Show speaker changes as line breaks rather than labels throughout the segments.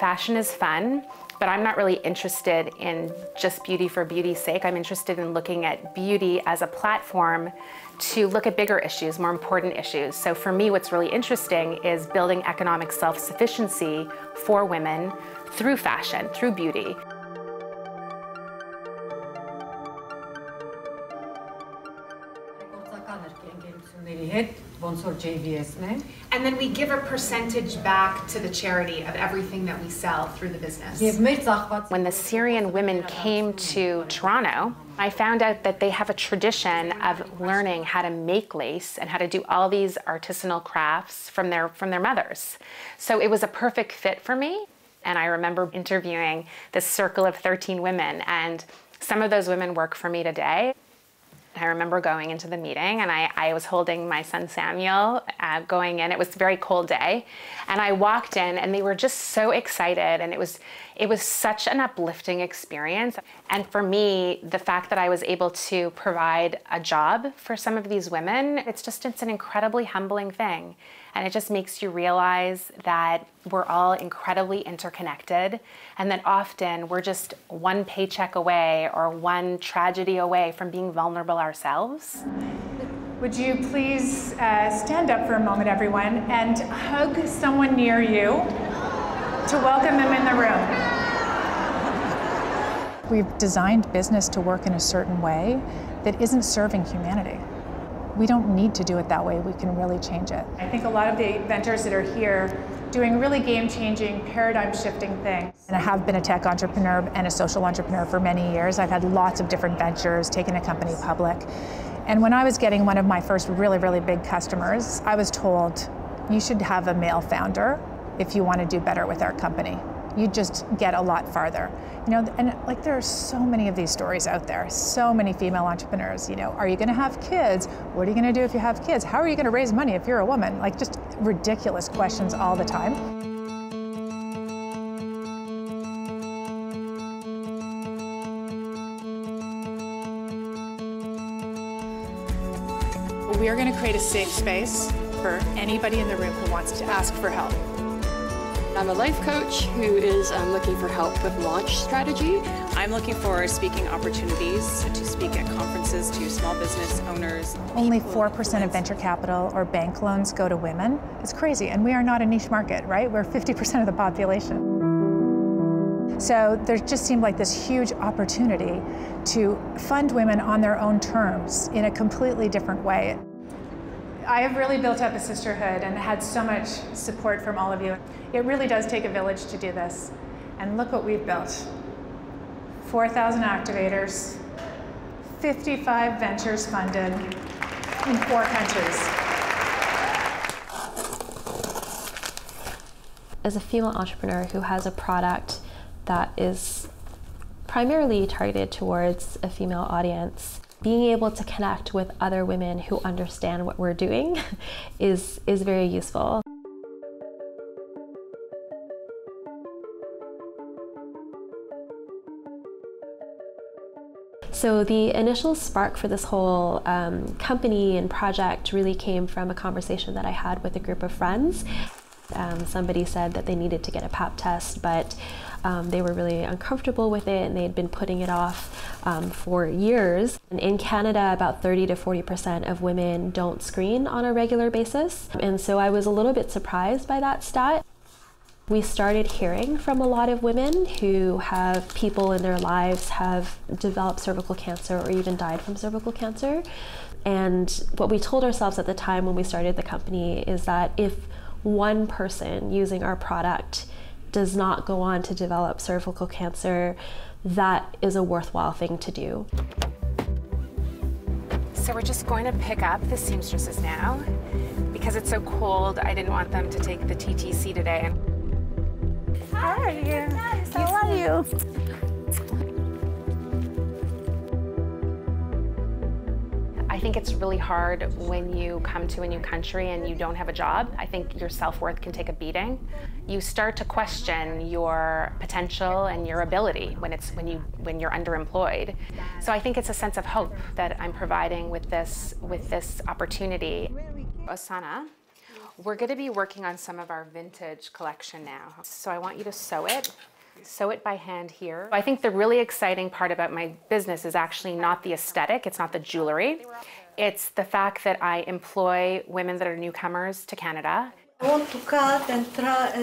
Fashion is fun, but I'm not really interested in just beauty for beauty's sake. I'm interested in looking at beauty as a platform to look at bigger issues, more important issues. So for me, what's really interesting is building economic self-sufficiency for women through fashion, through beauty.
And then we give a percentage back to the charity of everything that we sell through the business.
When the Syrian women came to Toronto, I found out that they have a tradition of learning how to make lace and how to do all these artisanal crafts from their mothers. So it was a perfect fit for me. And I remember interviewing this circle of 13 women, and some of those women work for me today. I remember going into the meeting, and I was holding my son Samuel going in. It was a very cold day, and I walked in, and they were just so excited, and it was such an uplifting experience. And for me, the fact that I was able to provide a job for some of these women, it's an incredibly humbling thing. And it just makes you realize that we're all incredibly interconnected, and that often we're just one paycheck away or one tragedy away from being vulnerable ourselves.
Would you please stand up for a moment, everyone, and hug someone near you to welcome them in the room. We've designed business to work in a certain way that isn't serving humanity. We don't need to do it that way. We can really change it. I think a lot of the vendors that are here doing really game-changing, paradigm-shifting things. And I have been a tech entrepreneur and a social entrepreneur for many years. I've had lots of different ventures, taken a company public. And when I was getting one of my first really, really big customers, I was told, you should have a male founder if you want to do better with our company. You just get a lot farther. You know, and like there are so many of these stories out there, so many female entrepreneurs, you know, are you gonna have kids? What are you gonna do if you have kids? How are you gonna raise money if you're a woman? Like just ridiculous questions all the time. We are gonna create a safe space for anybody in the room who wants to ask for help.
I'm a life coach who is looking for help with launch strategy.
I'm looking for speaking opportunities to speak at conferences to small business owners.
Only 4% of venture capital or bank loans go to women. It's crazy, and we are not a niche market, right? We're 50% of the population. So there just seemed like this huge opportunity to fund women on their own terms in a completely different way. I have really built up a sisterhood and had so much support from all of you. It really does take a village to do this. And look what we've built. 4,000 activators, 55 ventures funded in 4 countries.
As a female entrepreneur who has a product that is primarily targeted towards a female audience, being able to connect with other women who understand what we're doing is very useful. So the initial spark for this whole company and project really came from a conversation that I had with a group of friends. Somebody said that they needed to get a pap test, but they were really uncomfortable with it, and they had been putting it off for years. And in Canada, about 30 to 40% of women don't screen on a regular basis. And so I was a little bit surprised by that stat. We started hearing from a lot of women who have people in their lives have developed cervical cancer or even died from cervical cancer. And what we told ourselves at the time when we started the company is that if one person using our product does not go on to develop cervical cancer, that is a worthwhile thing to do.
So we're just going to pick up the seamstresses now. Because it's so cold, I didn't want them to take the TTC today.
How are you? How are you?
I think it's really hard when you come to a new country and you don't have a job. I think your self-worth can take a beating. You start to question your potential and your ability when you're underemployed. So I think it's a sense of hope that I'm providing with this opportunity. Osana, We're going to be working on some of our vintage collection now. So I want you to sew it by hand here. I think the really exciting part about my business is actually not the aesthetic, it's not the jewelry. It's the fact that I employ women that are newcomers to Canada.
I want to cut and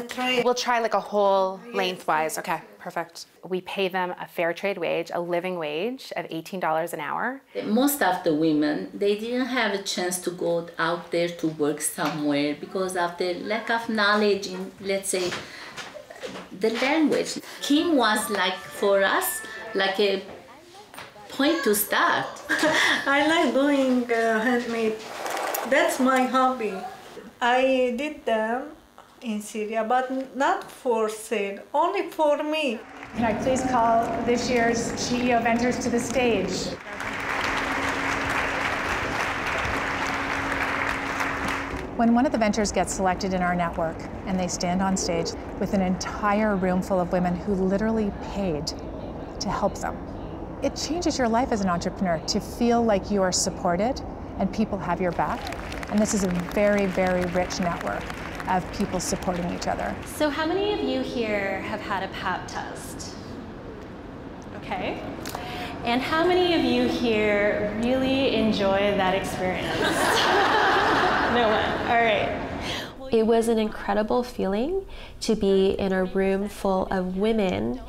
try.
We'll try like a whole lengthwise. Okay, perfect. We pay them a fair trade wage, a living wage of $18 an hour.
Most of the women, they didn't have a chance to go out there to work somewhere because of the lack of knowledge in, let's say, the language. Kim was like, for us, like a point to start.
I like doing handmade. That's my hobby. I did them in Syria, but not for sale, only for me.
Can I please call this year's CEO Ventures to the stage? When one of the ventures gets selected in our network and they stand on stage with an entire room full of women who literally paid to help them, it changes your life as an entrepreneur to feel like you are supported and people have your back. And this is a very, very rich network of people supporting each other.
So how many of you here have had a pap test? Okay. And how many of you here really enjoy that experience? No one. All right. It was an incredible feeling to be in a room full of women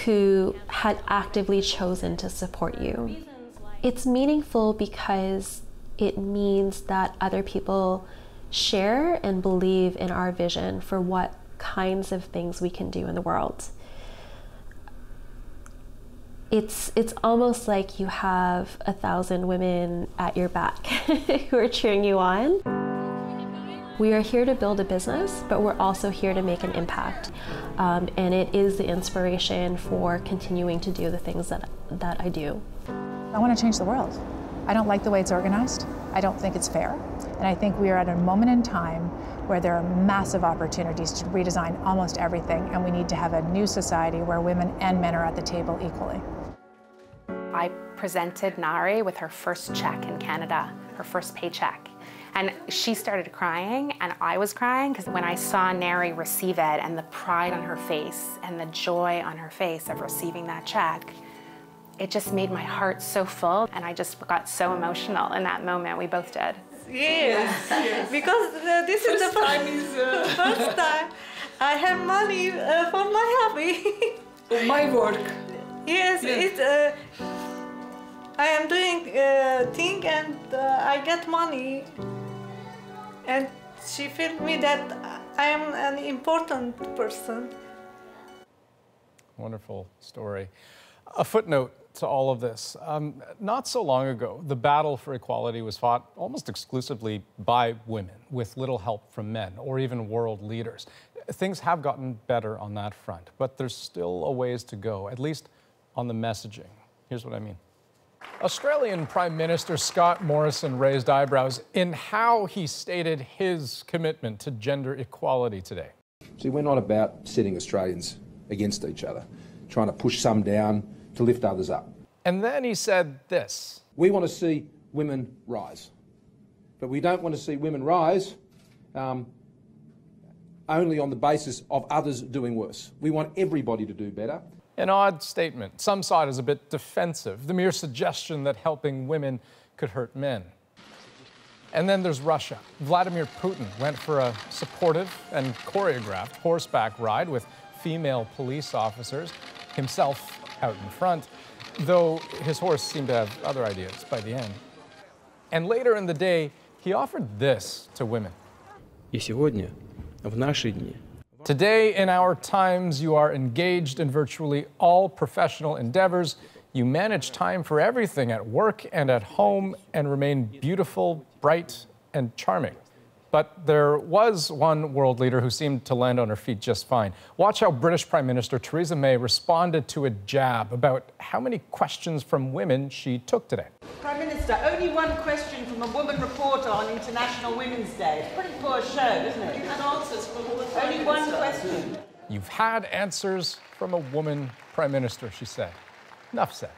who had actively chosen to support you. It's meaningful because it means that other people share and believe in our vision for what kinds of things we can do in the world. It's almost like you have 1,000 women at your back who are cheering you on. We are here to build a business, but we're also here to make an impact. And it is the inspiration for continuing to do the things that I do.
I want to change the world. I don't like the way it's organized. I don't think it's fair. And I think we are at a moment in time where there are massive opportunities to redesign almost everything, and we need to have a new society where women and men are at the table equally.
I presented Nari with her first check in Canada, her first paycheck. And she started crying, and I was crying, because when I saw Nari receive it and the pride on her face and the joy on her face of receiving that check, it just made my heart so full, and I just got so emotional in that moment. We both did.
Yes, because this is the first time I have money for my hobby.
My work.
Yes, it's, I am doing thing and I get money, and she felt me that I am an important person.
Wonderful story. A footnote to all of this. Not so long ago, the battle for equality was fought almost exclusively by women, with little help from men or even world leaders. Things have gotten better on that front, but there's still a ways to go, at least on the messaging. Here's what I mean. Australian Prime Minister Scott Morrison raised eyebrows in how he stated his commitment to gender equality today.
See, we're not about setting Australians against each other, trying to push some down to lift others up.
And then he said this.
We want to see women rise, but we don't want to see women rise only on the basis of others doing worse. We want everybody to do better.
An odd statement. Some saw it as a bit defensive, the mere suggestion that helping women could hurt men. And then there's Russia. Vladimir Putin went for a supportive and choreographed horseback ride with female police officers, himself out in front, though his horse seemed to have other ideas by the end. And later in the day, he offered this to women.
И сегодня, в наши дни,
today, in our times, you are engaged in virtually all professional endeavors. You manage time for everything at work and at home and remain beautiful, bright, and charming. But there was one world leader who seemed to land on her feet just fine. Watch how British Prime Minister Theresa May responded to a jab about how many questions from women she took today.
Prime Minister, only one question from a woman reporter on International Women's Day. It's a pretty poor show, isn't it? You had answers from a woman. Only one question.
You've had answers from a woman Prime Minister, she said. Enough said.